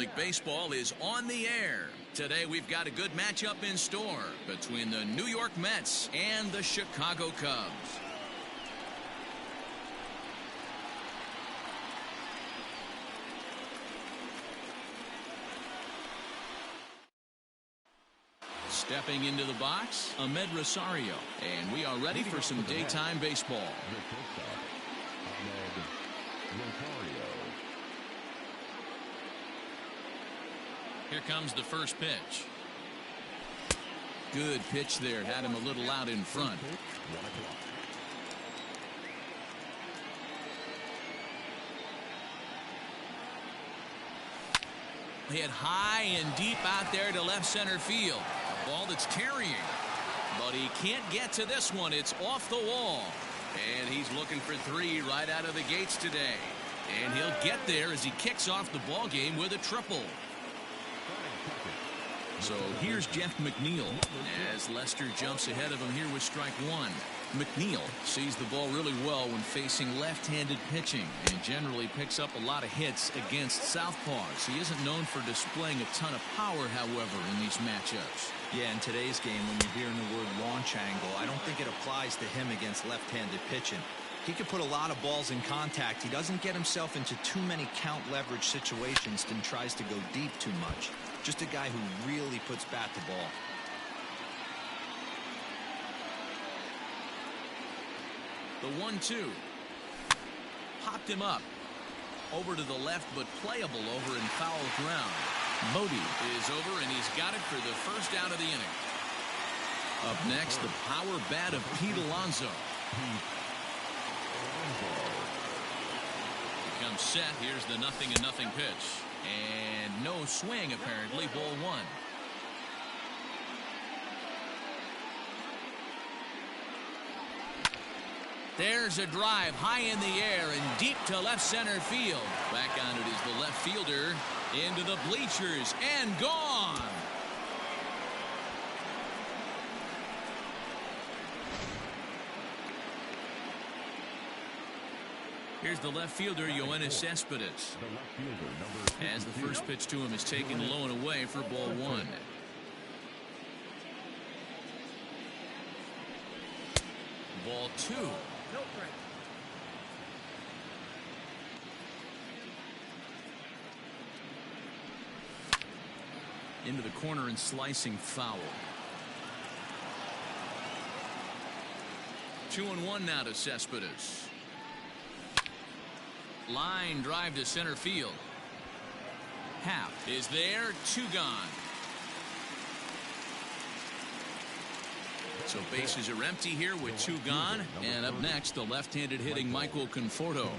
League Baseball is on the air. Today we've got a good matchup in store between the New York Mets and the Chicago Cubs. Stepping into the box, Ahmed Rosario. And we are ready for some daytime baseball. Here comes the first pitch. Good pitch there. Had him a little out in front. Hit high and deep out there to left center field. A ball that's carrying. But he can't get to this one. It's off the wall. And he's looking for three right out of the gates today. And he'll get there as he kicks off the ball game with a triple. So here's Jeff McNeil as Lester jumps ahead of him here with strike one. McNeil sees the ball really well when facing left-handed pitching and generally picks up a lot of hits against southpaws. He isn't known for displaying a ton of power, however, in these matchups. Yeah, in today's game, when you're hearing the word launch angle, I don't think it applies to him against left-handed pitching. He can put a lot of balls in contact. He doesn't get himself into too many count leverage situations and tries to go deep too much. Just a guy who really puts bat to ball. The 1-2. Popped him up. Over to the left, but playable over in foul ground. Modi is over, and he's got it for the first out of the inning. Up next, the power bat of Pete Alonso. Becomes set. Here's the 0-0 pitch. And no swing, apparently. Ball one. There's a drive high in the air and deep to left center field. Back on it is the left fielder. Into the bleachers and gone. Here's the left fielder, Yoenis Cespedes. As the first pitch to him is taken low and away for ball one. Ball two. Into the corner and slicing foul. 2-1 now to Cespedes. Line drive to center field. Happ is there. Two gone. So bases are empty here with two gone. And up next, the left-handed hitting Michael Conforto.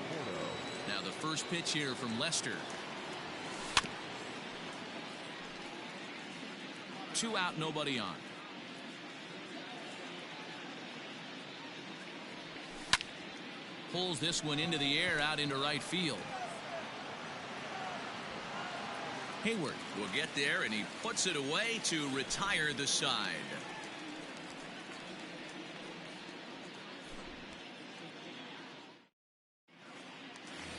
Now the first pitch here from Lester. Two out, nobody on. Pulls this one into the air out into right field. Hayward will get there, and he puts it away to retire the side.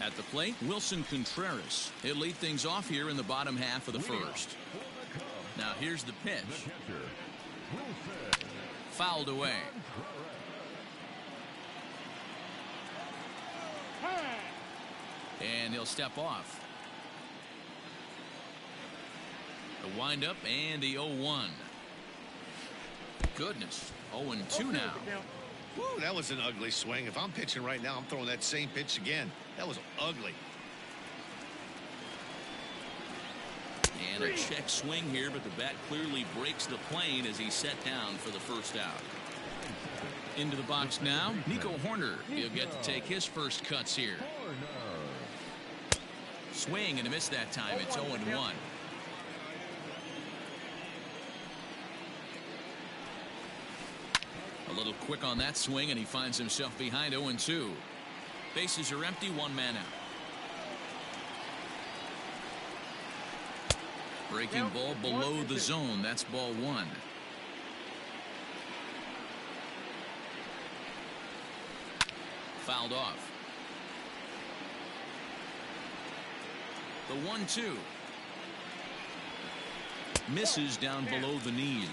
At the plate, Wilson Contreras. He'll lead things off here in the bottom half of the first. Now here's the pitch. Fouled away. And he'll step off. The windup and the 0-1. Goodness, 0-2 now. Woo, that was an ugly swing. If I'm pitching right now, I'm throwing that same pitch again. That was ugly. And a check swing here, but the bat clearly breaks the plane as he's set down for the first out. Into the box now, Nico Horner. He'll get to take his first cuts here. Swing and a miss that time. It's 0-1. A little quick on that swing, and he finds himself behind 0-2. Bases are empty, one man out. Breaking ball below the zone. That's ball one. Fouled off. The 1-2. Misses down below the knees.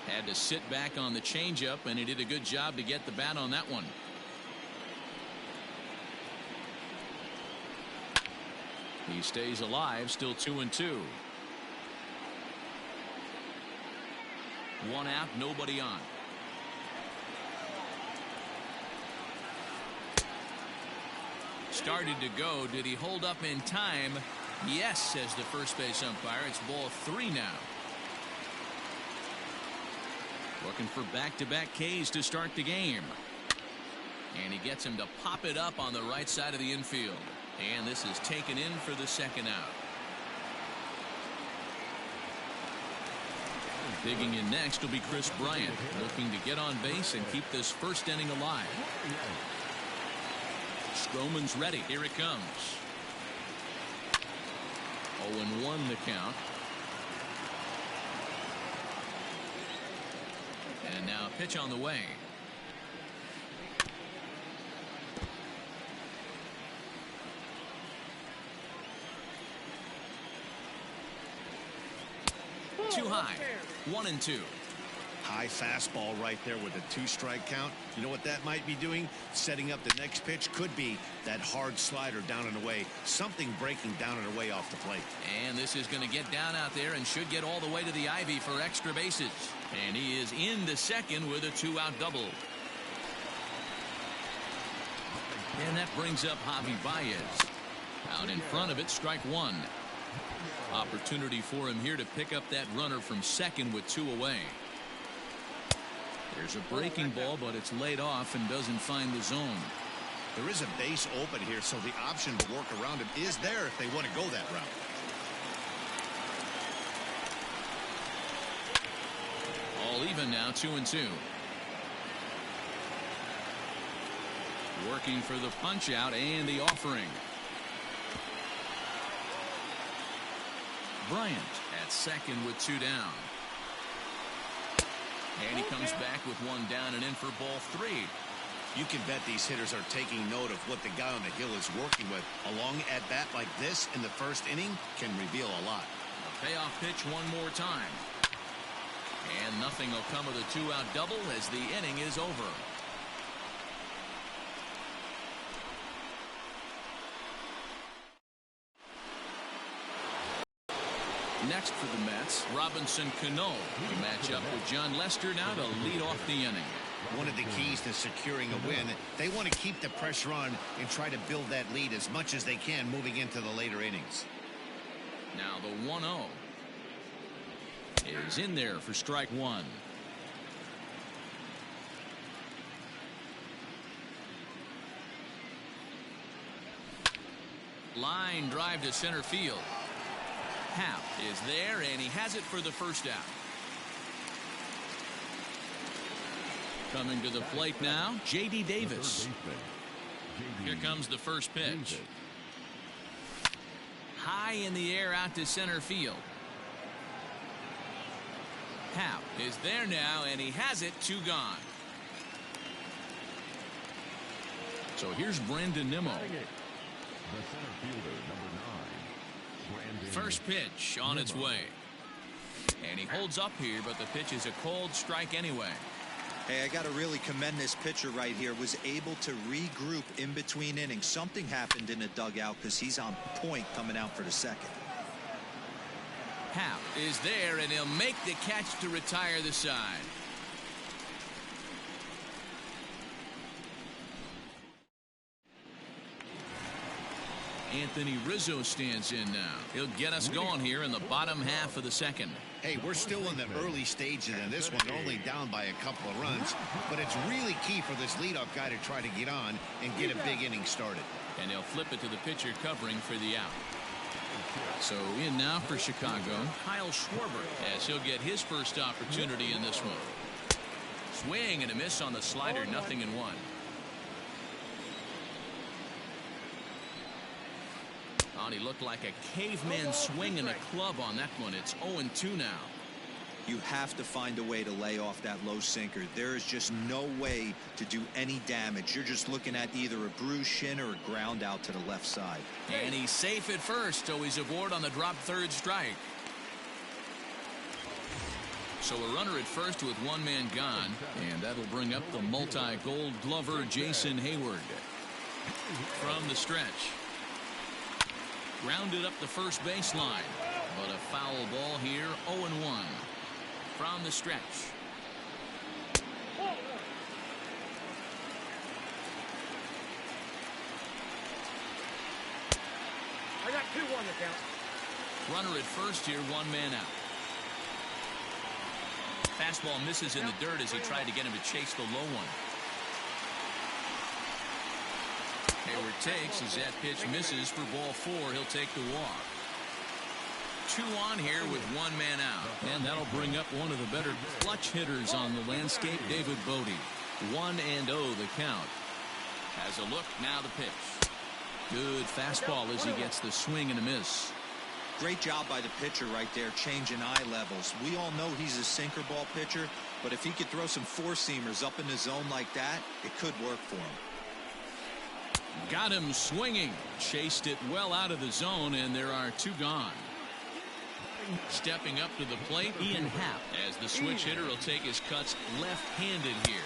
Had to sit back on the changeup, and he did a good job to get the bat on that one. He stays alive, still 2-2. One out, nobody on. Started to go. Did he hold up in time? Yes, says the first base umpire. It's ball 3 now. Looking for back-to-back Ks to start the game. And he gets him to pop it up on the right side of the infield. And this is taken in for the second out. Digging in next will be Chris Bryant, looking to get on base and keep this first inning alive. Stroman's ready. Here it comes. 0-1 the count. And now a pitch on the way. Too high. 1-2. High fastball right there with a 2-strike count. You know what that might be doing? Setting up the next pitch. Could be that hard slider down and away. Something breaking down and away off the plate. And this is going to get down out there and should get all the way to the ivy for extra bases. And he is into second with a 2-out double. And that brings up Javi Baez. Out in front of it, strike 1. Opportunity for him here to pick up that runner from second with 2 away. There's a breaking ball, but it's laid off and doesn't find the zone. There is a base open here, so the option to work around him is there if they want to go that route. All even now, 2-2. Working for the punch out and the offering. Bryant at second with 2 down. And he comes back with 1 down and in for ball 3. You can bet these hitters are taking note of what the guy on the hill is working with. A long at bat like this in the first inning can reveal a lot. A payoff pitch one more time. And nothing will come of the 2-out double as the inning is over. Next for the Mets, Robinson Cano will match up with John Lester now to lead off the inning. One of the keys to securing a win, they want to keep the pressure on and try to build that lead as much as they can moving into the later innings. Now the 1-0 is in there for strike 1. Line drive to center field. Happ is there, and he has it for the first out. Coming to the plate now, J.D. Davis. Here comes the first pitch. High in the air out to center field. Happ is there now, and he has it. 2 gone. So here's Brandon Nimmo. The center fielder, number 9. First pitch on its way. And he holds up here, but the pitch is a cold strike anyway. Hey, I got to really commend this pitcher right here. Was able to regroup in between innings. Something happened in the dugout because he's on point coming out for the second. Happ is there, and he'll make the catch to retire the side. Anthony Rizzo stands in now. He'll get us going here in the bottom half of the second. Hey, we're still in the early stages in this one, only down by a couple of runs, but it's really key for this leadoff guy to try to get on and get a big inning started. And they'll flip it to the pitcher covering for the out. So in now for Chicago, Kyle Schwarber, as he'll get his first opportunity in this one. Swing and a miss on the slider, 0-1. He looked like a caveman swinging a club on that one. It's 0-2 now. You have to find a way to lay off that low sinker. There is just no way to do any damage. You're just looking at either a bruised shin or a ground out to the left side. And he's safe at first, so he's aboard on the drop third strike. So a runner at first with one man gone, and that'll bring up the multi-gold glover Jason Hayward. From the stretch. Rounded up the first baseline, but a foul ball here, 0-1. From the stretch. I got 2-1 to count. Runner at first here, one man out. Fastball misses in the dirt as he tried to get him to chase the low one. Hayward takes as that pitch misses for ball 4. He'll take the walk. 2 on here with one man out. And that'll bring up one of the better clutch hitters on the landscape, David Bodie. 1-0 the count. Has a look, now the pitch. Good fastball as he gets the swing and a miss. Great job by the pitcher right there, changing eye levels. We all know he's a sinker ball pitcher, but if he could throw some four-seamers up in the zone like that, it could work for him. Got him swinging. Chased it well out of the zone, and there are 2 gone. Stepping up to the plate, Ian Happ, as the switch hitter will take his cuts left-handed here.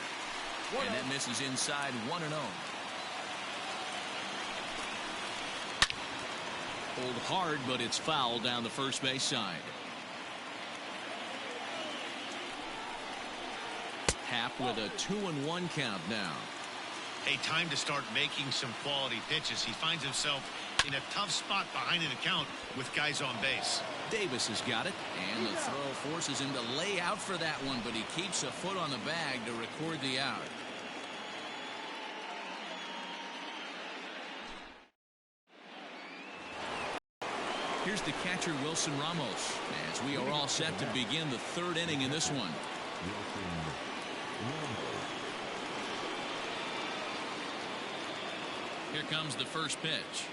And that misses inside, 1-0. Pulled hard, but it's foul down the first base side. Happ with a 2-1 count now. Hey, time to start making some quality pitches. He finds himself in a tough spot behind an account with guys on base. Davis has got it, and the throw forces him to lay out for that one, but he keeps a foot on the bag to record the out. Here's the catcher, Wilson Ramos, as we are all set to begin the 3rd inning in this one. Here comes the first pitch.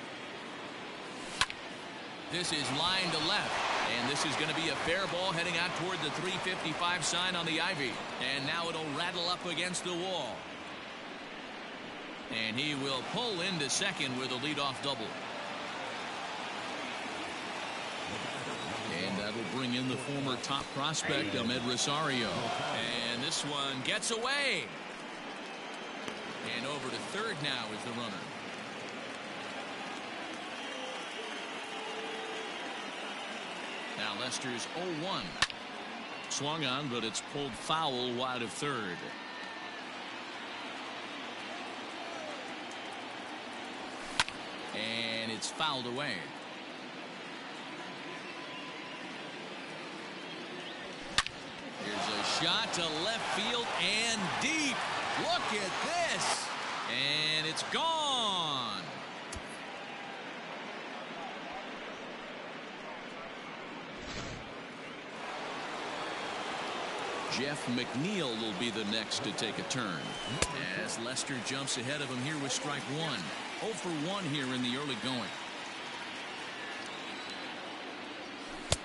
This is line to left, and this is going to be a fair ball heading out toward the 355 sign on the ivy. And now it'll rattle up against the wall. And he will pull into second with a leadoff double. And that'll bring in the former top prospect, Ahmed Rosario. And this one gets away. And over to third now is the runner. Now Lester's 0-1. Swung on, but it's pulled foul wide of third. And it's fouled away. Here's a shot to left field and deep. Look at this. And it's gone. Jeff McNeil will be the next to take a turn as Lester jumps ahead of him here with strike 1. 0 for 1 here in the early going.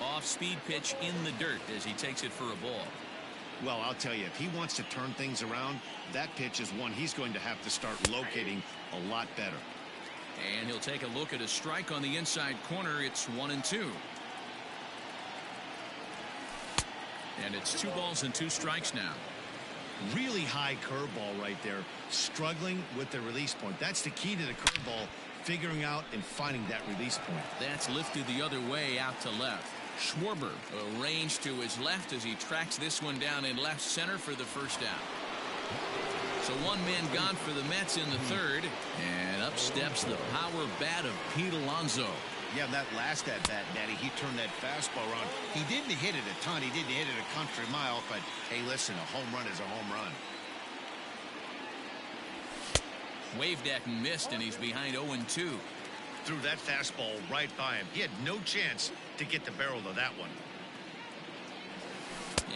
Off-speed pitch in the dirt as he takes it for a ball. Well, I'll tell you, if he wants to turn things around, that pitch is one he's going to have to start locating a lot better. And he'll take a look at a strike on the inside corner. It's 1-2. And it's 2 balls and 2 strikes now. Really high curveball right there. Struggling with the release point. That's the key to the curveball, figuring out and finding that release point. That's lifted the other way out to left. Schwarber arranged to his left as he tracks this one down in left center for the first out. So 1 man gone for the Mets in the 3rd. And up steps the power bat of Pete Alonso. Yeah, that last at-bat, Daddy, he turned that fastball around. He didn't hit it a ton. He didn't hit it a country mile. But, hey, listen, a home run is a home run. Waved at and missed, and he's behind 0-2. Threw that fastball right by him. He had no chance to get the barrel of that one.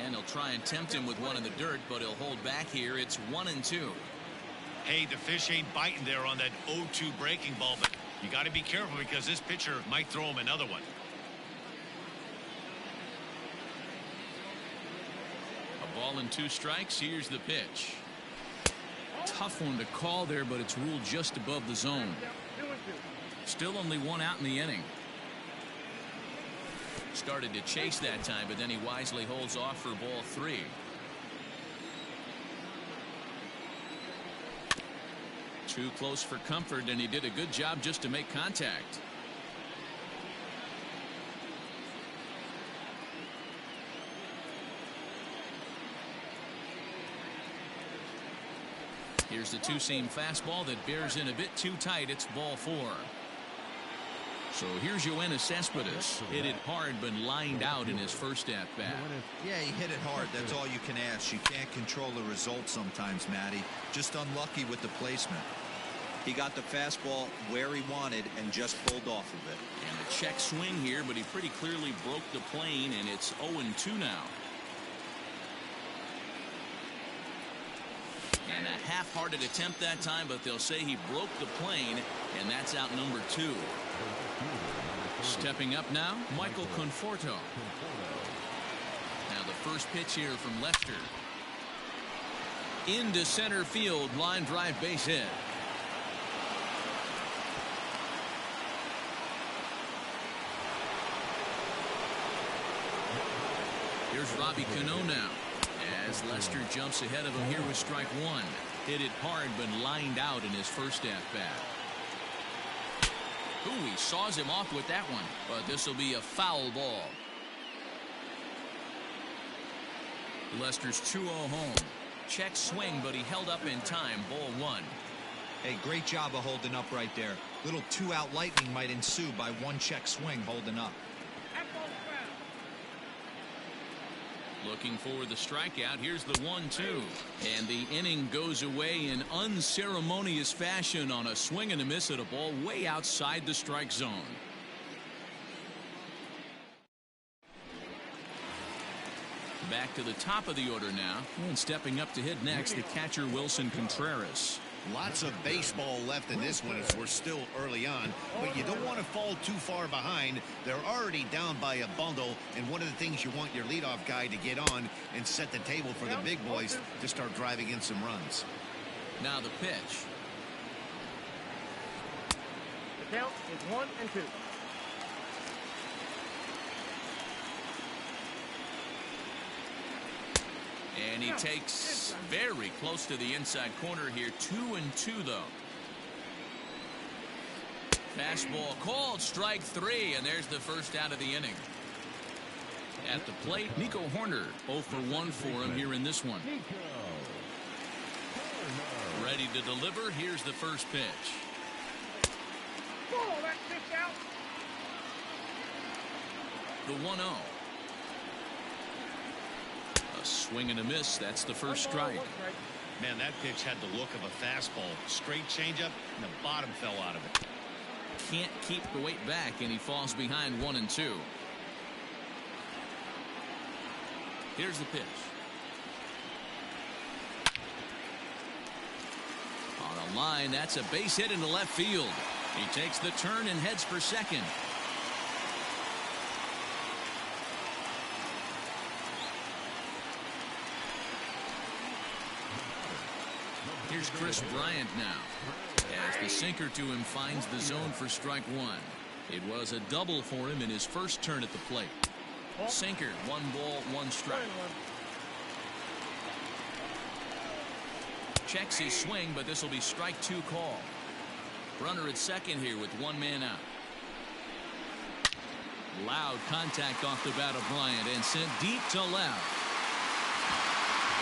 And he'll try and tempt him with one in the dirt, but he'll hold back here. It's 1-2. Hey, the fish ain't biting there on that 0-2 breaking ball, but you got to be careful because this pitcher might throw him another one. Ball and 2 strikes. Here's the pitch. Tough one to call there, but it's ruled just above the zone. Still only 1 out in the inning. Started to chase that time, but then he wisely holds off for ball 3. Too close for comfort, and he did a good job just to make contact. Here's the 2-seam fastball that bears in a bit too tight. It's ball 4. So here's Yoenis Cespedes. Hit it hard, but lined out in his first at-bat. Yeah, he hit it hard. That's all you can ask. You can't control the result sometimes, Matty. Just unlucky with the placement. He got the fastball where he wanted and just pulled off of it. And a check swing here, but he pretty clearly broke the plane, and it's 0-2 now. And a half-hearted attempt that time, but they'll say he broke the plane, and that's out number 2. Stepping up now, Michael Conforto. Now the first pitch here from Lester. Into center field, line drive base hit. Here's Robbie Cano now, as Lester jumps ahead of him here with strike 1. Hit it hard, but lined out in his first at-bat. Ooh, he saws him off with that one, but this will be a foul ball. Lester's 2-0 home. Check swing, but he held up in time. Ball 1. Hey, great job of holding up right there. Little 2-out lightning might ensue by 1 check swing holding up. Looking for the strikeout. Here's the 1-2. And the inning goes away in unceremonious fashion on a swing and a miss at a ball way outside the strike zone. Back to the top of the order now. And stepping up to hit next, the catcher Wilson Contreras. Lots of baseball left in this one as we're still early on, but you don't want to fall too far behind. They're already down by a bundle, and one of the things you want your leadoff guy to get on and set the table for the big boys to start driving in some runs. Now the pitch. The count is 1-2. And he takes very close to the inside corner here. 2-2 though. Fastball called, strike 3, and there's the first out of the inning. At the plate, Nico Horner. 0 for 1 for him here in this one. Ready to deliver. Here's the first pitch. Oh, that pitch out. The 1-0. A swing and a miss. That's the first strike. Man, that pitch had the look of a fastball. Straight changeup, and the bottom fell out of it. Can't keep the weight back, and he falls behind 1-2. Here's the pitch. On a line, that's a base hit into left field. He takes the turn and heads for second. Here's Chris Bryant now, as the sinker to him finds the zone for strike 1. It was a double for him in his first turn at the plate. Sinker, 1 ball, 1 strike. Checks his swing, but this will be strike 2 call. Runner at second here with 1 man out. Loud contact off the bat of Bryant and sent deep to left.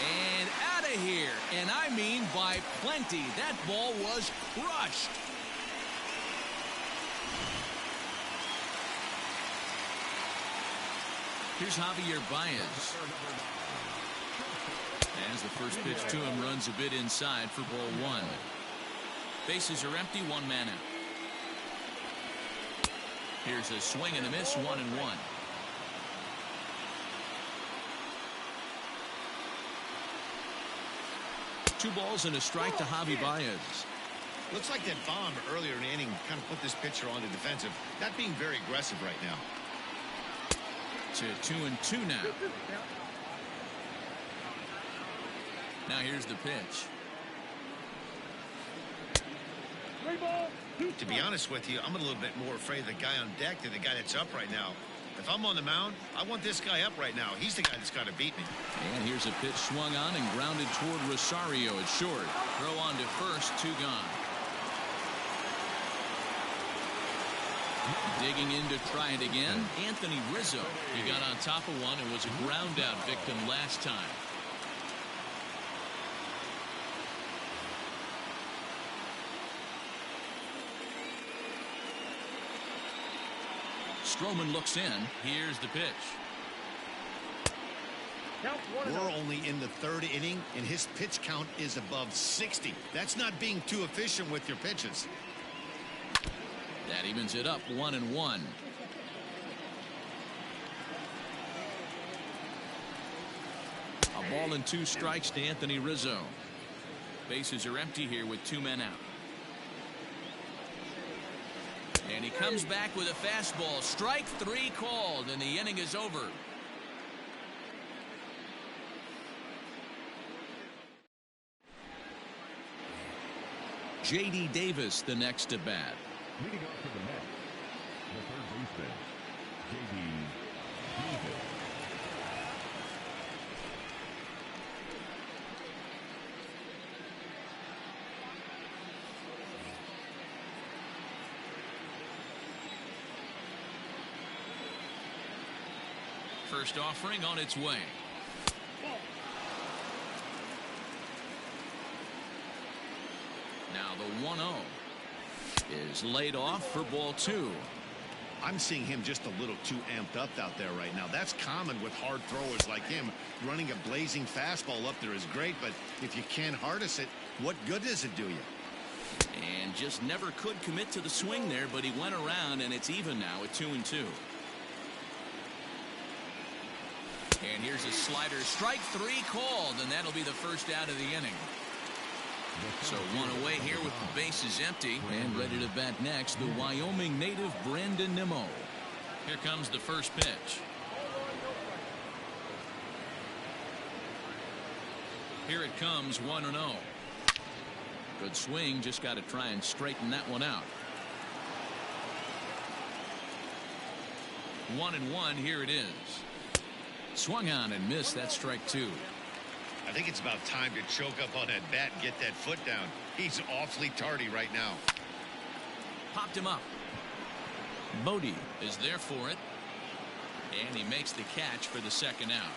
And out of here, and I mean by plenty. That ball was crushed. Here's Javier Baez. As the first pitch to him runs a bit inside for ball 1. Bases are empty, 1 man out. Here's a swing and a miss, 1-1. 2 balls and a strike to Javi Baez. Looks like that bomb earlier in the inning kind of put this pitcher on the defensive. Not being very aggressive right now. To 2-2 now. Now here's the pitch. 3 balls, 2 To be honest with you, I'm a little bit more afraid of the guy on deck than the guy that's up right now. If I'm on the mound, I want this guy up right now. He's the guy that's got to beat me. And here's a pitch swung on and grounded toward Rosario at short. Throw on to first, 2 gone. Digging in to try it again, Anthony Rizzo. He got on top of one and was a ground out victim last time. Stroman looks in. Here's the pitch. Count 1-0. We're only in the 3rd inning, and his pitch count is above 60. That's not being too efficient with your pitches. That evens it up, 1-1. A ball and 2 strikes to Anthony Rizzo. Bases are empty here with 2 men out. And he comes back with a fastball. Strike 3 called, and the inning is over. J.D. Davis, the next at bat. Leading off for the Mets, the third baseman, J.D. Davis. First offering on its way. Now the 1-0 is laid off for ball 2. I'm seeing him just a little too amped up out there right now. That's common with hard throwers like him. Running a blazing fastball up there is great, but if you can't harness it, what good does it do you? And just never could commit to the swing there, but he went around, and it's even now at 2-2. And here's a slider. Strike 3 called, and that'll be the first out of the inning. So 1 away here with the bases empty. And ready to bat next, the Wyoming native Brandon Nimmo. Here comes the first pitch. Here it comes, 1-0. Good swing, just got to try and straighten that one out. 1-1, here it is. Swung on and missed. That strike 2. I think it's about time to choke up on that bat and get that foot down. He's awfully tardy right now. Popped him up. Bodie is there for it. And he makes the catch for the second out.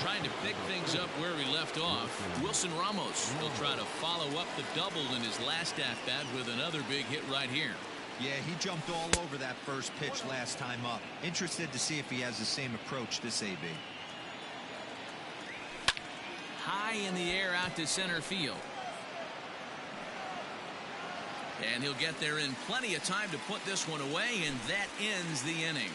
Trying to pick things up where he left off. Wilson Ramos will try to follow up the double in his last at-bat with another big hit right here. Yeah, he jumped all over that first pitch last time up. Interested to see if he has the same approach this AB. High in the air out to center field. And he'll get there in plenty of time to put this one away, and that ends the inning.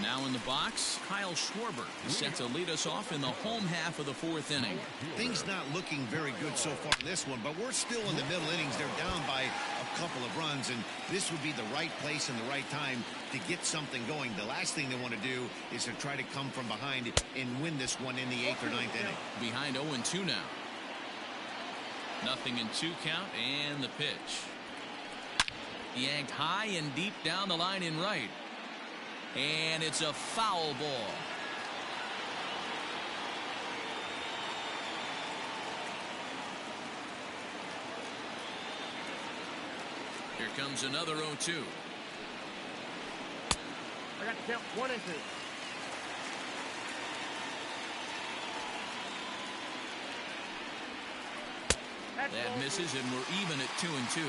Now in the box, Kyle Schwarber set to lead us off in the home half of the 4th inning. Things not looking very good so far in this one, but we're still in the middle innings. They're down by a couple of runs, and this would be the right place and the right time to get something going. The last thing they want to do is to try to come from behind and win this one in the 8th or 9th inning. Behind 0-2 now. Nothing in 2 count, and the pitch. Yanked high and deep down the line in right. And it's a foul ball. Here comes another 0-2. I got the count 1-2. That misses, and we're even at 2-2.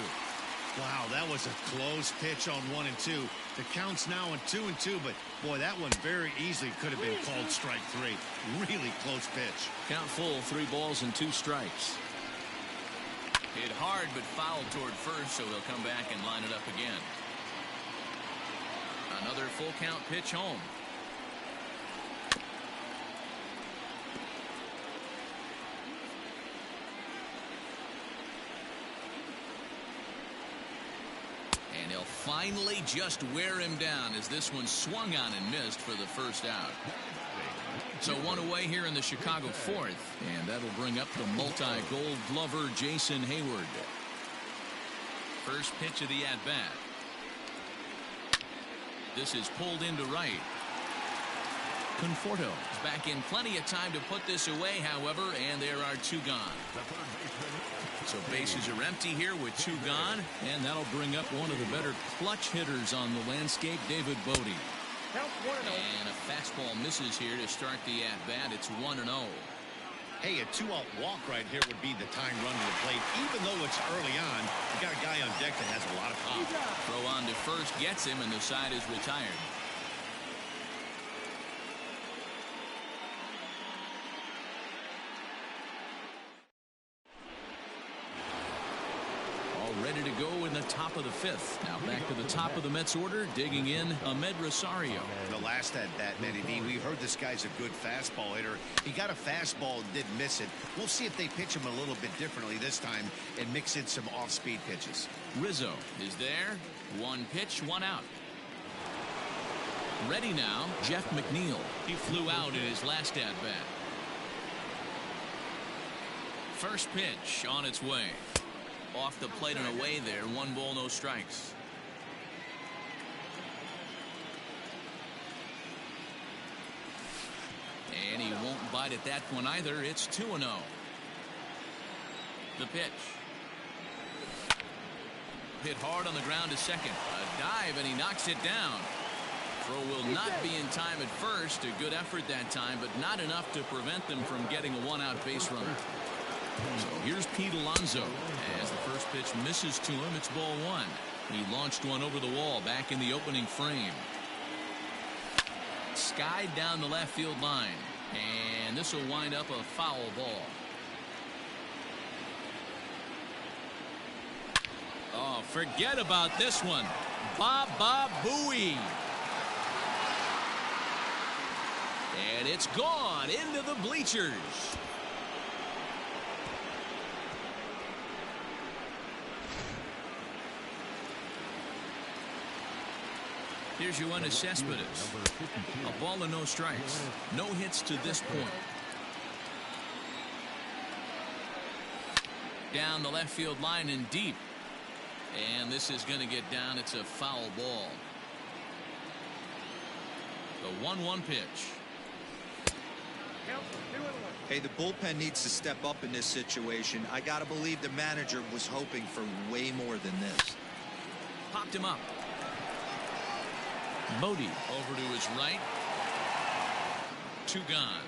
Wow, that was a close pitch on 1-2. The count's now on 2-2, but boy, that one very easily could have been called strike 3. Really close pitch. Count full, 3 balls and 2 strikes. Hit hard, but fouled toward first, so he'll come back and line it up again. Another full count pitch home. finally just wear him down as this one swung on and missed for the first out. So one away here in the Chicago fourth, and that'll bring up the multi-gold glover Jason Hayward. First pitch of the at-bat. This is pulled into right. Conforto is back in plenty of time to put this away, however, and there are two gone. So bases are empty here with two gone, and that'll bring up one of the better clutch hitters on the landscape, David Bodie. And a fastball misses here to start the at-bat. It's 1-0. Hey, a two-out walk right here would be the time run to the plate. Even though it's early on, you got a guy on deck that has a lot of power. Throw on to first gets him, and the side is retired. Ready to go in the top of the fifth. Now back to the top of the Mets order, digging in Ahmed Rosario. The last at bat, Matty D, we heard this guy's a good fastball hitter. He got a fastball and didn't miss it. We'll see if they pitch him a little bit differently this time and mix in some off-speed pitches. Rizzo is there. One pitch, one out. Ready now, Jeff McNeil. He flew out in his last at bat. First pitch on its way. Off the plate and away there. 1 ball, no strikes. And he won't bite at that one either. It's 2-0. The pitch. Hit hard on the ground to second. A dive, and he knocks it down. Throw will not be in time at first. A good effort that time, but not enough to prevent them from getting a one-out base runner. So here's Pete Alonso. As the first pitch misses to him, it's ball one. He launched one over the wall back in the opening frame. Skied down the left field line. And this will wind up a foul ball. Oh, forget about this one. Baba Booey. And it's gone into the bleachers. Here's Yoenis Cespedes. A ball and no strikes. No hits to this point. Down the left field line and deep. And this is going to get down. It's a foul ball. The 1-1 pitch. Hey, the bullpen needs to step up in this situation. I got to believe the manager was hoping for way more than this. Popped him up. Bodie over to his right. Two gone.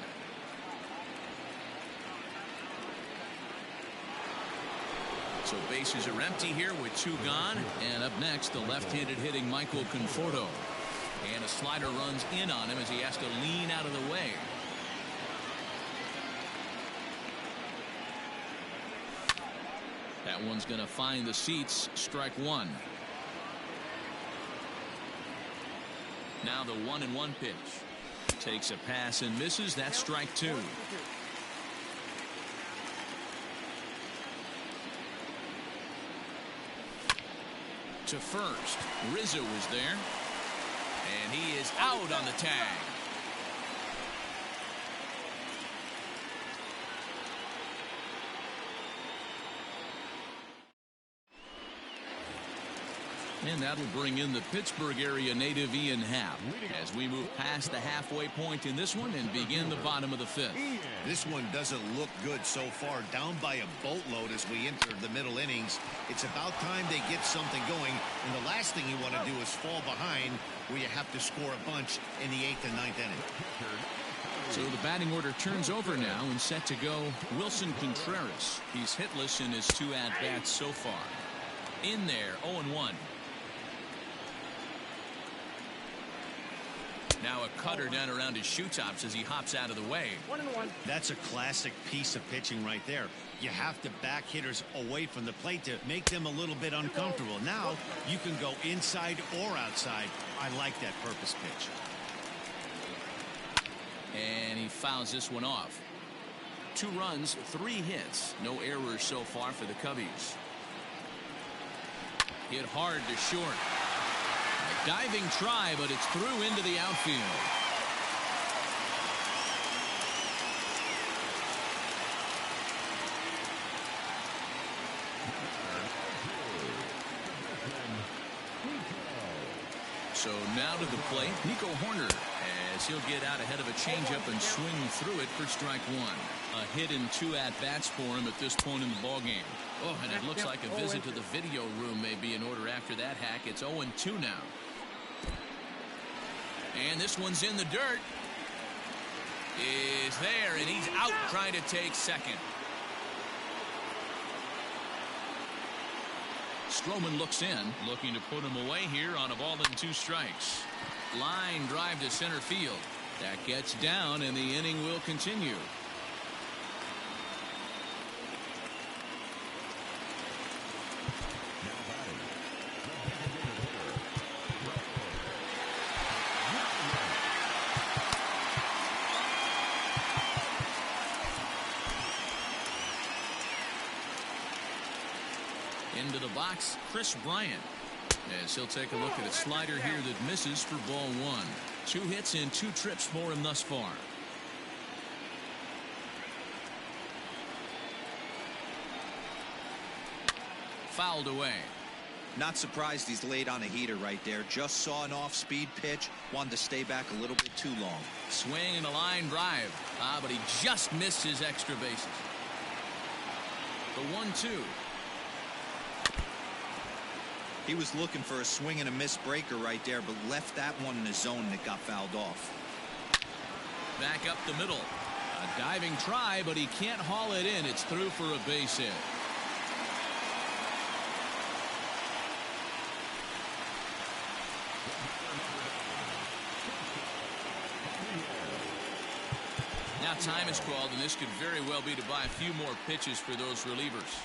So bases are empty here with two gone. And up next, the left-handed hitting Michael Conforto. And a slider runs in on him as he has to lean out of the way. That one's going to find the seats. Strike one. Now the 1-1 pitch. Takes a pass and misses. That's strike two. To first. Rizzo is there. And he is out on the tag. And that'll bring in the Pittsburgh area native Ian Happ as we move past the halfway point in this one and begin the bottom of the fifth. This one doesn't look good so far. Down by a boatload as we enter the middle innings. It's about time they get something going. And the last thing you want to do is fall behind where you have to score a bunch in the 8th and 9th inning. So the batting order turns over now and set to go Wilson Contreras. He's hitless in his two at-bats so far. In there, 0-1. Now a cutter down around his shoe tops as he hops out of the way. 1-1. That's a classic piece of pitching right there. You have to back hitters away from the plate to make them a little bit uncomfortable. Now you can go inside or outside. I like that purpose pitch. And he fouls this one off. 2 runs, 3 hits. No errors so far for the Cubbies. Hit hard to short. Diving try, but it's through into the outfield. So now to the plate, Nico Horner, as he'll get out ahead of a changeup and swing through it for strike one. A hit and 2 at-bats for him at this point in the ballgame. Oh, and it looks like a visit to the video room may be in order after that hack. It's 0-2 now. And this one's in the dirt. Is there, and he's out trying to take second. Stroman looks in, looking to put him away here on a ball and 2 strikes. Line drive to center field. That gets down, and the inning will continue. Into the box, Chris Bryant, as he'll take a look at a slider here that misses for ball 1. 2 hits and 2 trips for him thus far. Fouled away. Not surprised he's laid on a heater right there. Just saw an off-speed pitch. Wanted to stay back a little bit too long. Swing and a line drive. But he just missed his extra bases. The 1-2. He was looking for a swing and a miss breaker right there, but left that one in the zone that got fouled off. Back up the middle. A diving try, but he can't haul it in. It's through for a base hit. Now time is called, and this could very well be to buy a few more pitches for those relievers.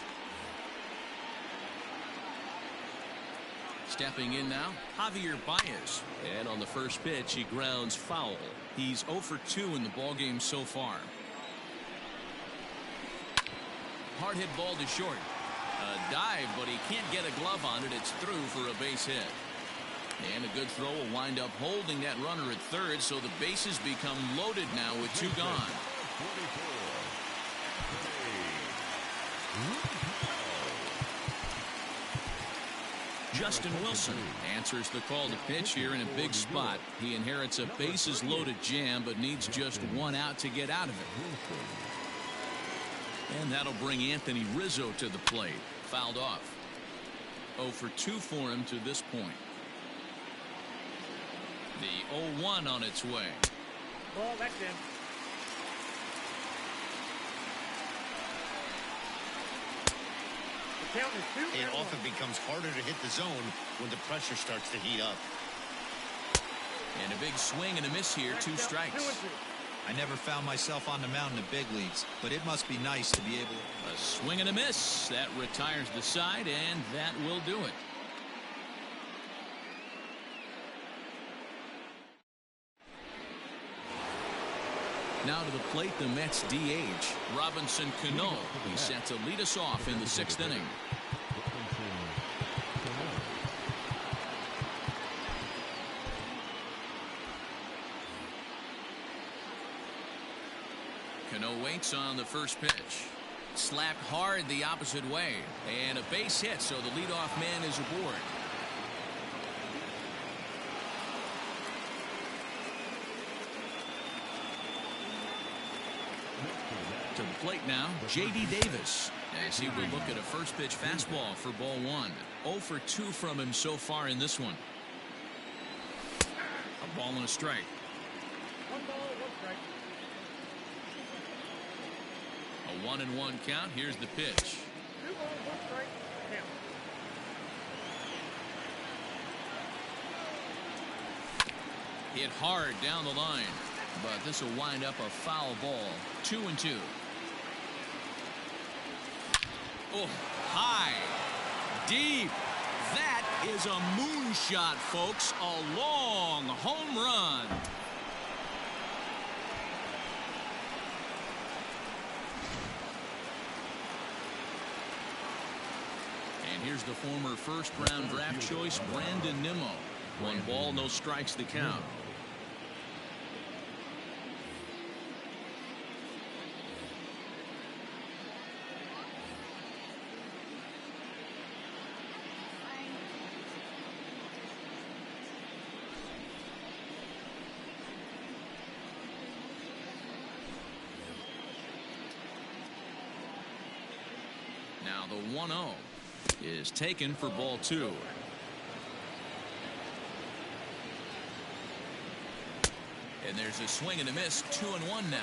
Stepping in now, Javier Baez. And on the first pitch, he grounds foul. He's 0 for 2 in the ballgame so far. Hard hit ball to short. A dive, but he can't get a glove on it. It's through for a base hit. And a good throw will wind up holding that runner at third, so the bases become loaded now with 2 gone. Justin Wilson answers the call to pitch here in a big spot. He inherits a bases loaded jam, but needs just 1 out to get out of it. And that'll bring Anthony Rizzo to the plate. Fouled off. 0 for 2 for him to this point. The 0-1 on its way. Ball, that's in. The count is 2. It often becomes harder to hit the zone when the pressure starts to heat up. And a big swing and a miss here. 2 strikes. I never found myself on the mound in the big leagues, but it must be nice to be able. A swing and a miss. That retires the side, and that will do it. Now to the plate, the Mets DH, Robinson Cano. He's set to lead us off in the 6th inning. Cano waits on the first pitch. Slapped hard the opposite way. And a base hit, so the leadoff man is aboard. To the plate now, J.D. Davis, as he will look at a first pitch fastball for ball 1. 0 for 2 from him so far in this one. A ball and a strike. 1 ball, 1 strike. A 1-1 count. Here's the pitch. 2 balls, 1 strike. Count. Hit hard down the line, but this will wind up a foul ball. 2-2. Oh, high, deep. That is a moonshot, folks. A long home run. And here's the former first-round draft choice, Brandon Nimmo. 1 ball, no strikes the count. Now the 1-0 is taken for ball 2. And there's a swing and a miss. 2-1 now.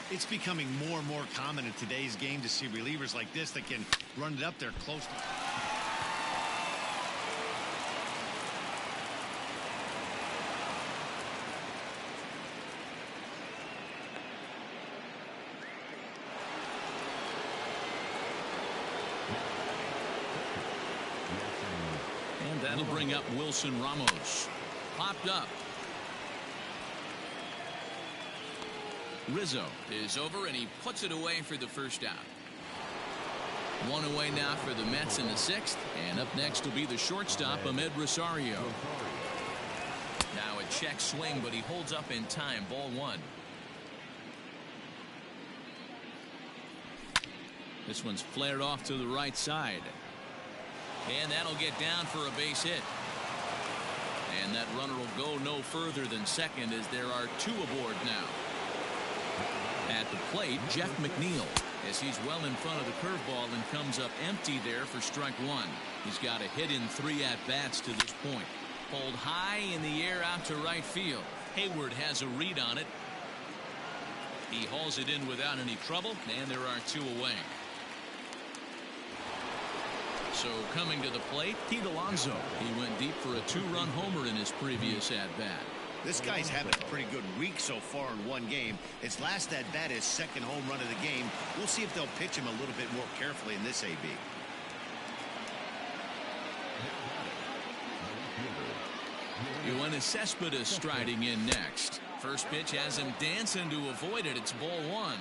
It's becoming more and more common in today's game to see relievers like this that can run it up there close to. And that'll bring up Wilson Ramos. Popped up. Rizzo is over, and he puts it away for the first out. 1 away now for the Mets in the 6th. And up next will be the shortstop, Ahmed Rosario. Now a check swing, but he holds up in time. Ball 1. This one's flared off to the right side. And that'll get down for a base hit. And that runner will go no further than second, as there are 2 aboard now. At the plate, Jeff McNeil, as he's well in front of the curveball and comes up empty there for strike 1. He's got a hit in 3 at-bats to this point. Pulled high in the air out to right field. Hayward has a read on it. He hauls it in without any trouble, and there are 2 away. So coming to the plate, Pete Alonso. He went deep for a 2-run homer in his previous at-bat. This guy's having a pretty good week so far in 1 game. His last at-bat is 2nd home run of the game. We'll see if they'll pitch him a little bit more carefully in this AB. Yoenis Cespedes striding in next. First pitch has him dancing to avoid it. It's ball 1.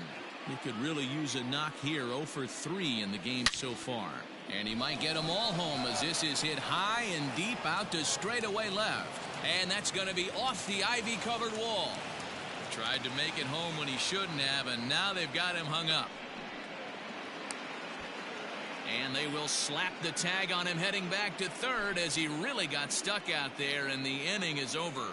He could really use a knock here. 0 for 3 in the game so far. And he might get them all home, as this is hit high and deep out to straightaway left. And that's going to be off the ivy-covered wall. Tried to make it home when he shouldn't have, and now they've got him hung up. And they will slap the tag on him heading back to third, as he really got stuck out there, and the inning is over.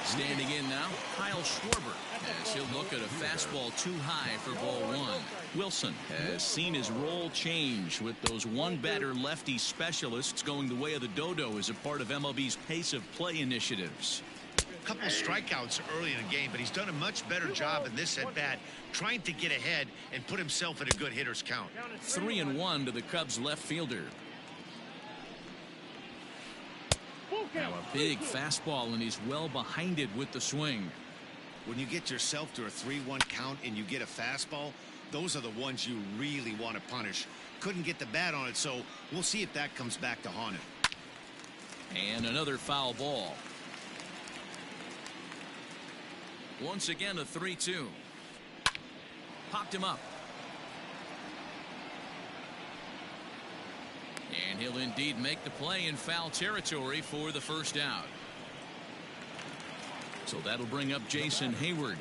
Standing in now, Kyle Schwarber, as he'll look at a fastball too high for ball 1. Wilson has seen his role change, with those one-batter lefty specialists going the way of the dodo as a part of MLB's pace of play initiatives. A couple strikeouts early in the game, but he's done a much better job in this at-bat trying to get ahead and put himself in a good hitter's count. 3-1 to the Cubs left fielder. Now a big fastball, and he's well behind it with the swing. When you get yourself to a 3-1 count and you get a fastball, those are the ones you really want to punish. Couldn't get the bat on it, so we'll see if that comes back to haunt him. And another foul ball. Once again a 3-2. Popped him up. And he'll indeed make the play in foul territory for the first out. So that'll bring up Jason Hayward.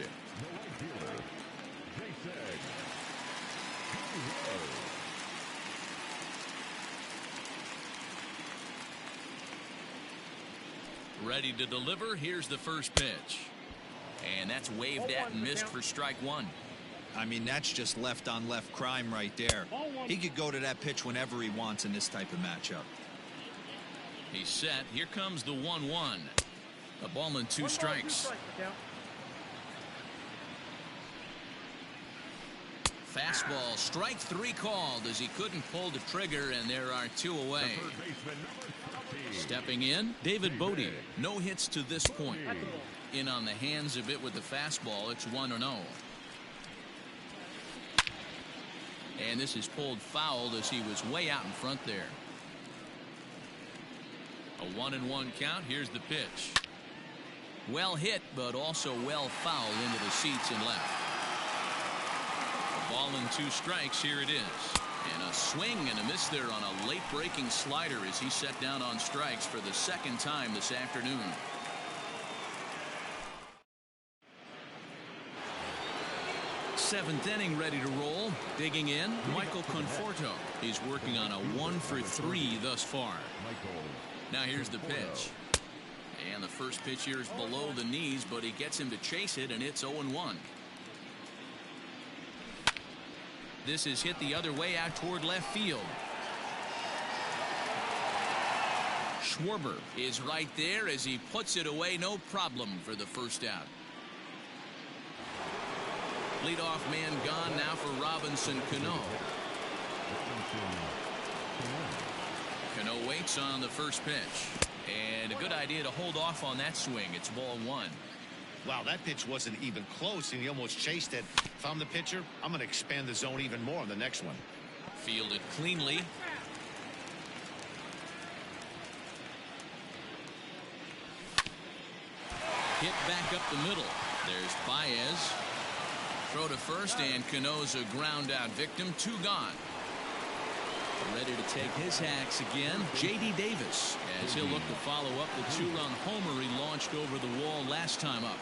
Ready to deliver. Here's the first pitch. And that's waved at and missed for strike 1. I mean, that's just left-on-left crime right there. He could go to that pitch whenever he wants in this type of matchup. He's set. Here comes the 1-1. A ball and 2 strikes. Fastball, strike 3 called, as he couldn't pull the trigger, and there are 2 away. Stepping in, David Bodie. No hits to this point. In on the hands of it with the fastball. It's 1-0. And this is pulled foul, as he was way out in front there. A 1-1 count. Here's the pitch. Well hit, but also well fouled into the seats and left. and 2 strikes. Here it is. And a swing and a miss there on a late breaking slider as he set down on strikes for the 2nd time this afternoon. Seventh inning ready to roll. Digging in, Michael Conforto. He's working on a 1 for 3 thus far. Now here's the pitch. And the first pitch here is below the knees, but he gets him to chase it, and it's 0-1. This is hit the other way out toward left field. Schwarber is right there as he puts it away, no problem for the first out. Leadoff man gone now for Robinson Cano. Cano waits on the first pitch. And a good idea to hold off on that swing. It's ball 1. Wow, that pitch wasn't even close, and he almost chased it. If I'm the pitcher, I'm going to expand the zone even more on the next one. Fielded cleanly. Hit back up the middle. There's Baez. Throw to first, and Cano's a ground out victim. 2 gone. Ready to take his hacks again, J.D. Davis, as he'll look to follow up the 2-run homer he launched over the wall last time up.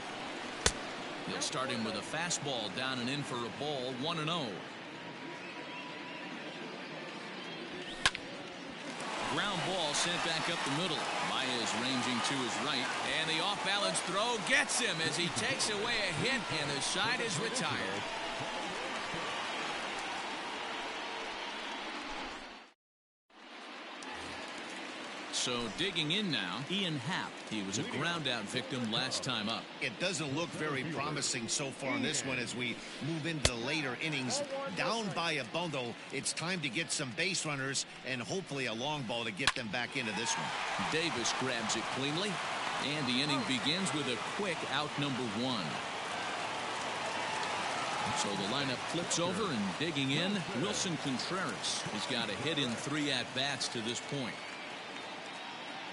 He'll start him with a fastball down and in for a ball, 1-0. Ground ball sent back up the middle. Baez ranging to his right, and the off-balance throw gets him as he takes away a hit, and the side is retired. So digging in now, Ian Happ. He was a ground out victim last time up. It doesn't look very promising so far in this one as we move into the later innings. Down by a bundle, it's time to get some base runners and hopefully a long ball to get them back into this one. Davis grabs it cleanly, and the inning begins with a quick out number 1. So the lineup flips over, and digging in, Wilson Contreras. He's got a hit in 3 at-bats to this point.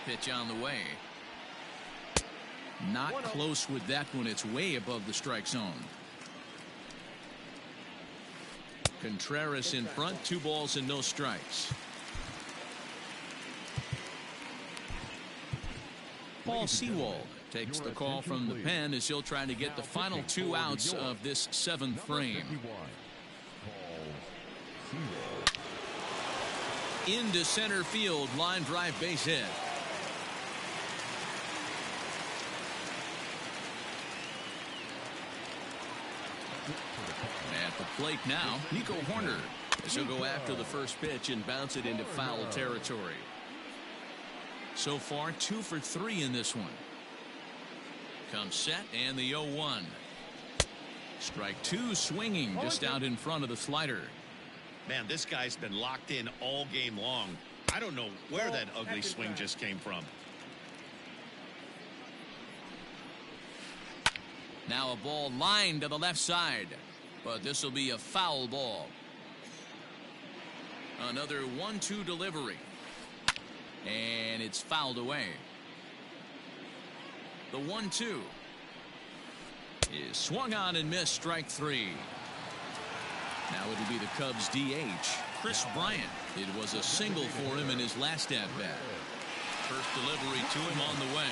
Pitch on the way. Not close with that one. It's way above the strike zone. Contreras in front, 2 balls and no strikes. Paul Sewald takes the call from the pen as he'll try to get the final 2 outs of this 7th frame. Into center field, line drive base hit. At the plate now, Nico Horner, as he'll go after the first pitch and bounce it into foul territory. So far, 2 for 3 in this one. Comes set, and the 0-1. Strike 2, swinging just out in front of the slider. Man, this guy's been locked in all game long. I don't know where that ugly swing just came from. Now a ball lined to the left side, but this will be a foul ball. Another 1-2 delivery, and it's fouled away. The 1-2 is swung on and missed, strike 3. Now it'll be the Cubs DH, Chris Bryant. It was a single for him in his last at-bat. First delivery to him on the way.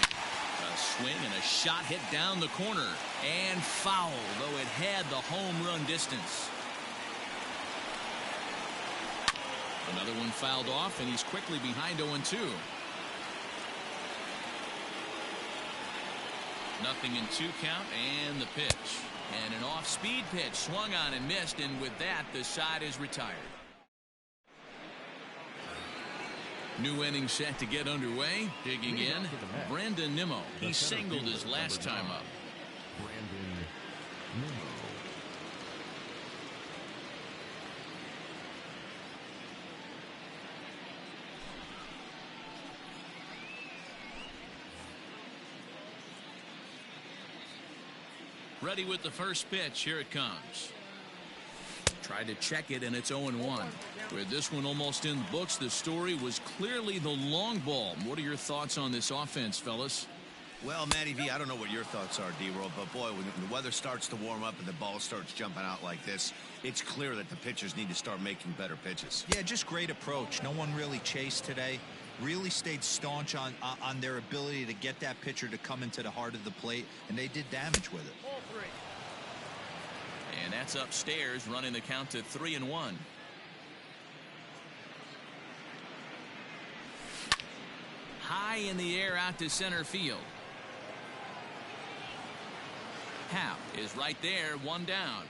A swing and a shot hit down the corner, and foul, though it had the home run distance. Another one fouled off, and he's quickly behind 0-2. Nothing in 2 count, and the pitch. And an off-speed pitch swung on and missed, and with that, the side is retired. New inning set to get underway. Digging in, Brandon Nimmo. He singled his last time up. Brandon Nimmo. Ready with the first pitch. Here it comes. Tried to check it, and it's 0-1. With this one almost in the books, the story was clearly the long ball. What are your thoughts on this offense, fellas? Well, Matty V, I don't know what your thoughts are, D-Roll, but boy, when the weather starts to warm up and the ball starts jumping out like this, it's clear that the pitchers need to start making better pitches. Yeah, just great approach. No one really chased today. Really stayed staunch on their ability to get that pitcher to come into the heart of the plate, and they did damage with it. Ball 3. And that's upstairs, running the count to 3-1. High in the air out to center field. Happ is right there, one down.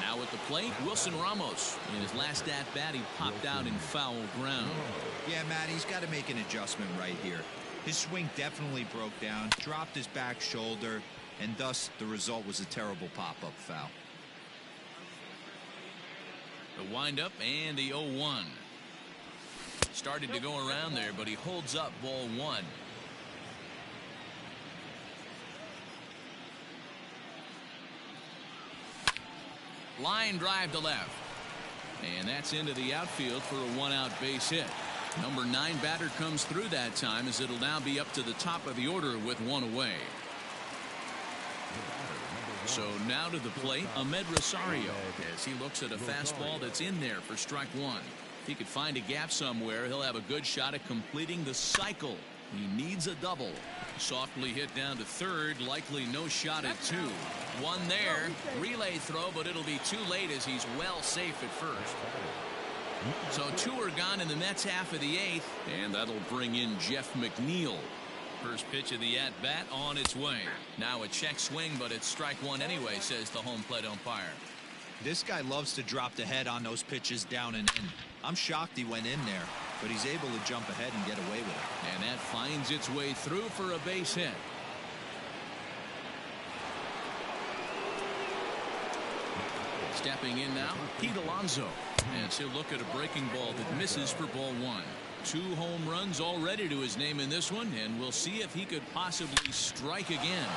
Now at the plate, Wilson Ramos. In his last at-bat, he popped out in foul ground. Yeah, Matt, he's got to make an adjustment right here. His swing definitely broke down, dropped his back shoulder, and thus the result was a terrible pop-up foul. The windup and the 0-1. Started to go around there, but he holds up ball 1. Line drive to left. And that's into the outfield for a one-out base hit. Number 9 batter comes through that time, as it'll now be up to the top of the order with one away. So now to the plate, Ahmed Rosario, as he looks at a fastball that's in there for strike 1. If he could find a gap somewhere, he'll have a good shot at completing the cycle. He needs a double. Softly hit down to third, likely no shot at 2. One there, relay throw, but it'll be too late as he's well safe at first. So 2 are gone in the Mets half of the 8th, and that'll bring in Jeff McNeil. First pitch of the at-bat on its way. Now a check swing, but it's strike 1 anyway, says the home plate umpire. This guy loves to drop the head on those pitches down and in. I'm shocked he went in there, but he's able to jump ahead and get away with it. And that finds its way through for a base hit. Stepping in now, Pete Alonso. And he'll look at a breaking ball that misses for ball 1. 2 home runs already to his name in this one, and we'll see if he could possibly strike again.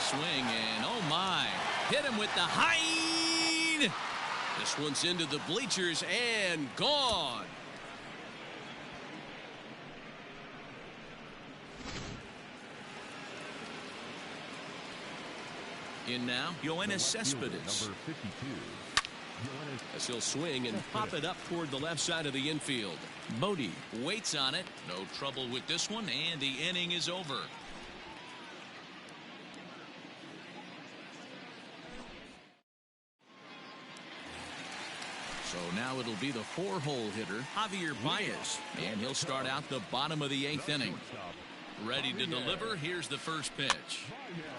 Swing, and oh my, hit him with the high. This one's into the bleachers and gone. In now, Yoenis Cespedes. Number 52. As he'll swing and pop it up toward the left side of the infield. Bodie waits on it. No trouble with this one, and the inning is over. So now it'll be the 4-hole hitter, Javier Baez, and he'll start out the bottom of the 8th inning. Ready to deliver. Here's the first pitch.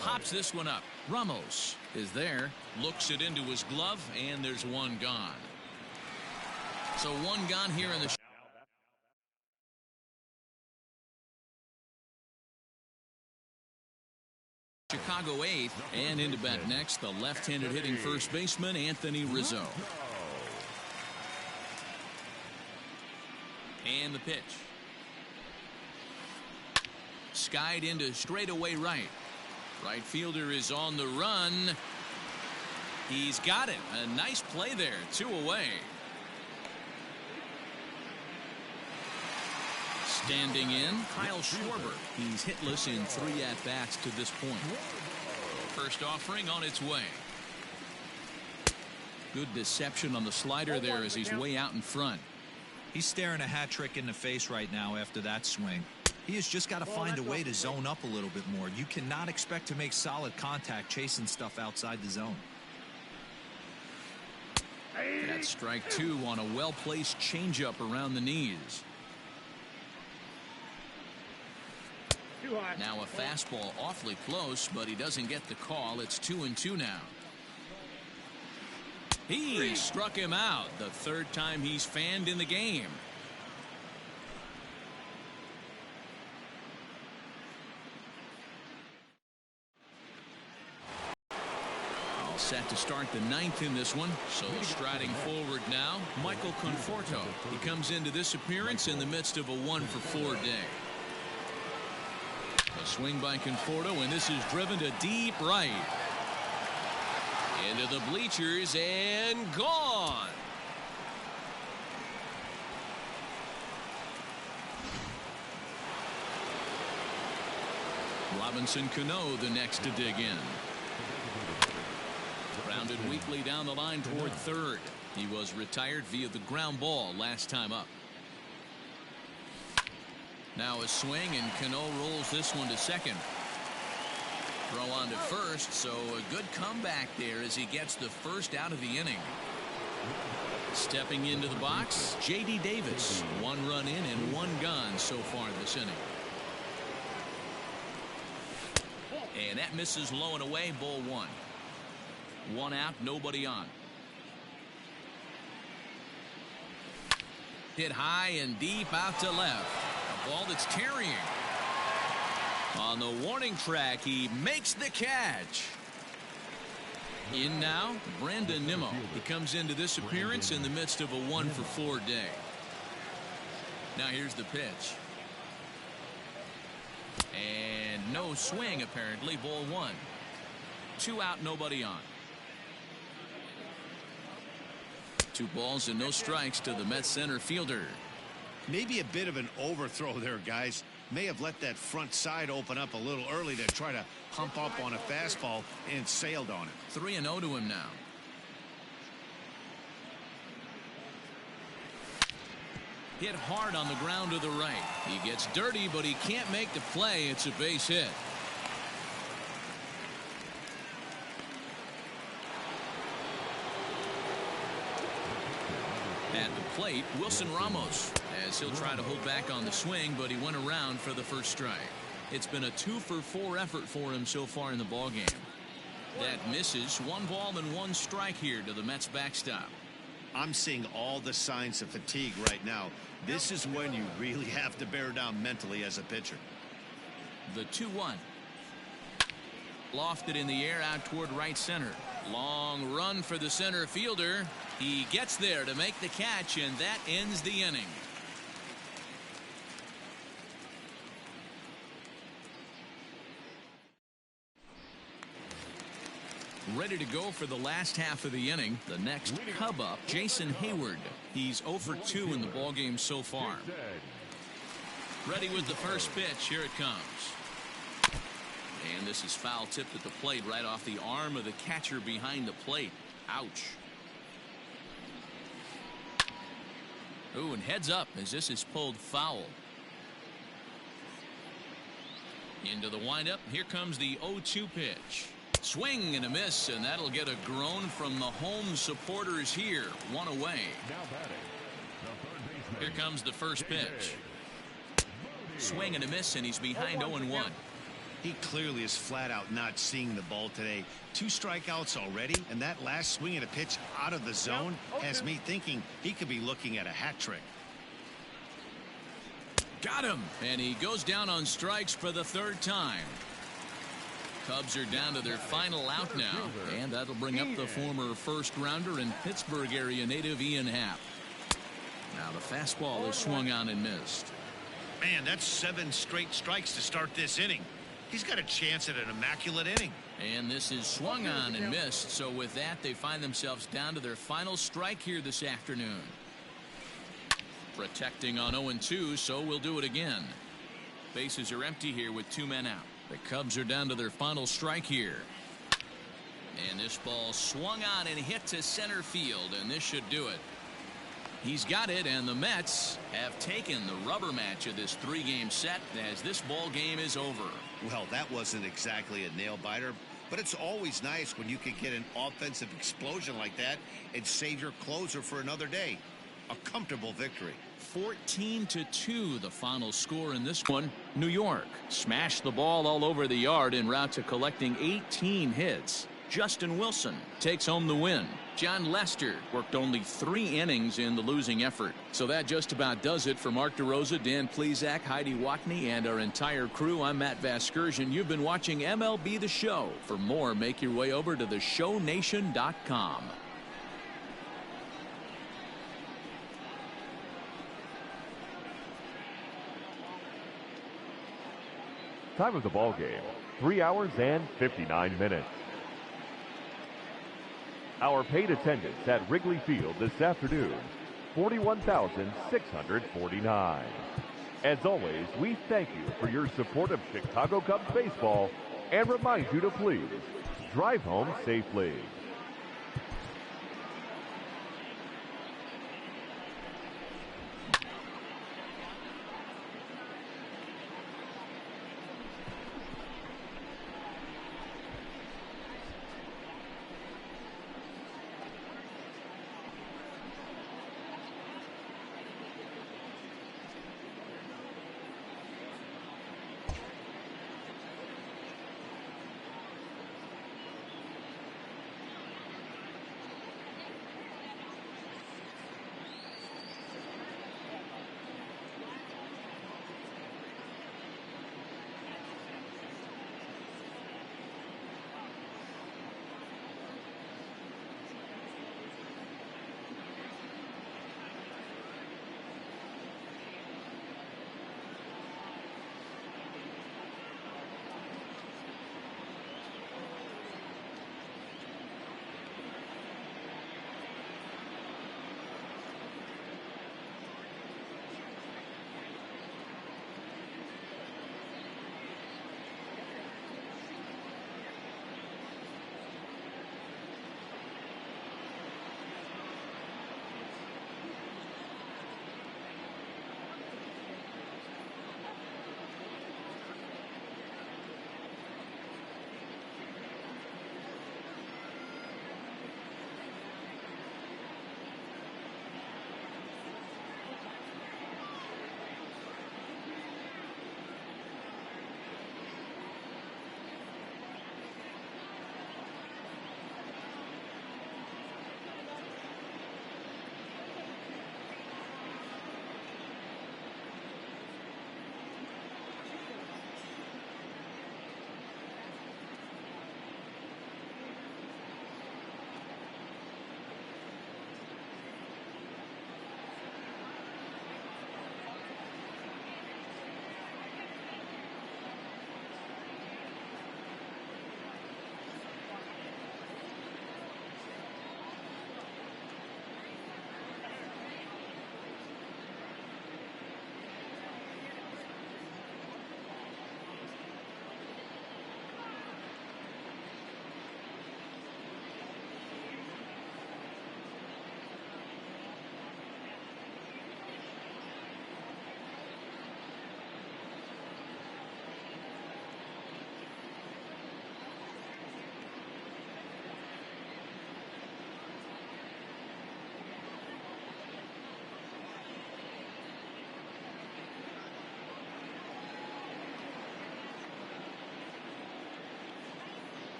Pops this one up. Ramos is there, looks it into his glove, and there's one gone. So one gone here in the Chicago 8th, and into bat next, the left-handed hitting first baseman Anthony Rizzo. And the pitch. Skied into straightaway right. Right fielder is on the run. He's got it. A nice play there. 2 away. Standing in, Kyle Schwarber. He's hitless in 3 at-bats to this point. First offering on its way. Good deception on the slider there as he's way out in front. He's staring a hat trick in the face right now after that swing. He has just got to find a way to zone up a little bit more. You cannot expect to make solid contact chasing stuff outside the zone. That's strike 2 on a well-placed changeup around the knees. Now a fastball awfully close, but he doesn't get the call. It's 2-2 now. He struck him out, the 3rd time he's fanned in the game. All set to start the 9th in this one. So striding forward now, Michael Conforto. He comes into this appearance in the midst of a 1-for-4 day. A swing by Conforto, and this is driven to deep right. Into the bleachers and gone. Robinson Cano the next to dig in. Grounded weakly down the line toward third. He was retired via the ground ball last time up. Now a swing, and Cano rolls this one to second. Throw on to first, so a good comeback there as he gets the first out of the inning. Stepping into the box, J.D. Davis. 1 run in and 1 gone so far this inning. And that misses low and away, ball 1. 1 out, nobody on. Hit high and deep out to left. A ball that's carrying. On the warning track, he makes the catch. In now, Brandon Nimmo. He comes into this appearance in the midst of a 1-for-4 day. Now here's the pitch. And no swing, apparently. Ball 1. 2 out, nobody on. 2 balls and no strikes to the Mets center fielder. Maybe a bit of an overthrow there, guys. May have let that front side open up a little early to try to hump up on a fastball and sailed on it. 3-0 to him now. Hit hard on the ground to the right. He gets dirty, but he can't make the play. It's a base hit. At the plate, Wilson Ramos, as he'll try to hold back on the swing, but he went around for the first strike. It's been a 2-for-4 effort for him so far in the ballgame. That misses. 1 ball and 1 strike here to the Mets backstop. I'm seeing all the signs of fatigue right now. This is when you really have to bear down mentally as a pitcher. The 2-1. Lofted in the air out toward right center. Long run for the center fielder. He gets there to make the catch, and that ends the inning. Ready to go for the last half of the inning. The next Cub up, Jason Hayward. He's 0-for-2 in the ballgame so far. Ready with the first pitch. Here it comes. And this is foul tipped at the plate right off the arm of the catcher behind the plate. Ouch. Ooh, and heads up as this is pulled foul. Into the windup. Here comes the 0-2 pitch. Swing and a miss, and that'll get a groan from the home supporters here. 1 away. Here comes the first pitch. Swing and a miss, and he's behind 0-1. He clearly is flat out not seeing the ball today. 2 strikeouts already, and that last swing and a pitch out of the zone has me thinking he could be looking at a hat trick. Got him, and he goes down on strikes for the 3rd time. Cubs are down to their final out now, and that'll bring up the former first-rounder and Pittsburgh area native Ian Happ. Now the fastball is swung on and missed. Man, that's 7 straight strikes to start this inning. He's got a chance at an immaculate inning. And this is swung on and missed, so with that they find themselves down to their final strike here this afternoon. Protecting on 0-2, so we'll do it again. Bases are empty here with 2 men out. The Cubs are down to their final strike here. And this ball swung on and hit to center field, and this should do it. He's got it, and the Mets have taken the rubber match of this 3-game set as this ball game is over. Well, that wasn't exactly a nail-biter, but it's always nice when you can get an offensive explosion like that and save your closer for another day. A comfortable victory. 14-2 the final score in this one. New York smashed the ball all over the yard en route to collecting 18 hits. Justin Wilson takes home the win. John Lester worked only 3 innings in the losing effort. So that just about does it for Mark DeRosa, Dan Plesac, Heidi Watney, and our entire crew. I'm Matt Vasgersian. You've been watching MLB The Show. For more, make your way over to theshownation.com. Time of the ball game, 3 hours and 59 minutes. Our paid attendance at Wrigley Field this afternoon, 41,649. As always, we thank you for your support of Chicago Cubs baseball and remind you to please drive home safely.